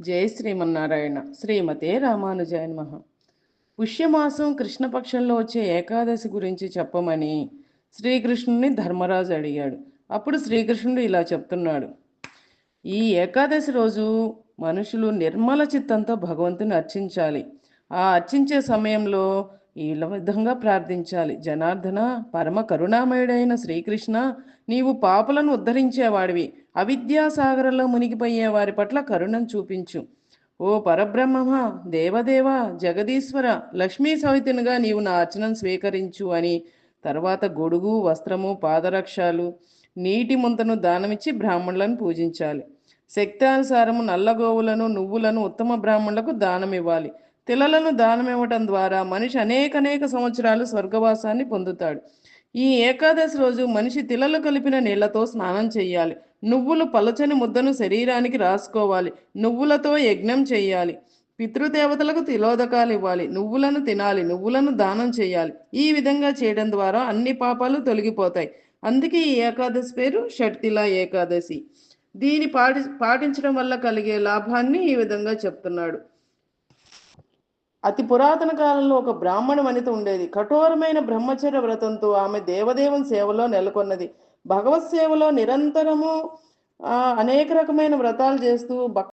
జై శ్రీమన్నారాయణ. శ్రీమతే రామానుజాయ నమః. పుష్యమాసం కృష్ణపక్షంలో వచ్చే ఏకాదశి గురించి చెప్పమని శ్రీకృష్ణుని ధర్మరాజు అడిగాడు. అప్పుడు శ్రీకృష్ణుడు ఇలా చెప్తున్నాడు: ఈ ఏకాదశి రోజు మనుషులు నిర్మల చిత్తంతో భగవంతుని అర్చించాలి. ఆ అర్చించే సమయంలో ఈ విధంగా ప్రార్థించాలి: జనార్దన, పరమ కరుణామయుడైన శ్రీకృష్ణ, నీవు పాపులను ఉద్ధరించేవాడివి. అవిద్యాసాగరంలో మునిగిపోయే వారి పట్ల కరుణను చూపించు. ఓ పరబ్రహ్మమ, దేవదేవ, జగదీశ్వర, లక్ష్మీ సవితునిగా నీవు నా అర్చనను స్వీకరించు అని తర్వాత గొడుగు, వస్త్రము, పాదరక్షాలు, నీటి ముంతను దానమిచ్చి బ్రాహ్మణులను పూజించాలి. శక్తానుసారము నల్లగోవులను, నువ్వులను ఉత్తమ బ్రాహ్మణులకు దానం ఇవ్వాలి. తిలలను దానం ఇవ్వటం ద్వారా మనిషి అనేక సంవత్సరాలు స్వర్గవాసాన్ని పొందుతాడు. ఈ ఏకాదశి రోజు మనిషి తిలలు కలిపిన నీళ్లతో స్నానం చేయాలి. నువ్వులు పలచని ముద్దను శరీరానికి రాసుకోవాలి. నువ్వులతో యజ్ఞం చేయాలి. పితృదేవతలకు తిలోదకాలు ఇవ్వాలి. నువ్వులను తినాలి. నువ్వులను దానం చేయాలి. ఈ విధంగా చేయడం ద్వారా అన్ని పాపాలు తొలగిపోతాయి. అందుకే ఈ ఏకాదశి పేరు షట్తిల ఏకాదశి. దీని పాటించడం వల్ల కలిగే లాభాన్ని ఈ విధంగా చెప్తున్నాడు. అతి పురాతన కాలంలో ఒక బ్రాహ్మణ వనిత ఉండేది. కఠోరమైన బ్రహ్మచర్య వ్రతంతో ఆమె దేవదేవుని సేవలో నెలకొన్నది. భగవత్ సేవలో నిరంతరము అనేక రకమైన వ్రతాలు చేస్తూ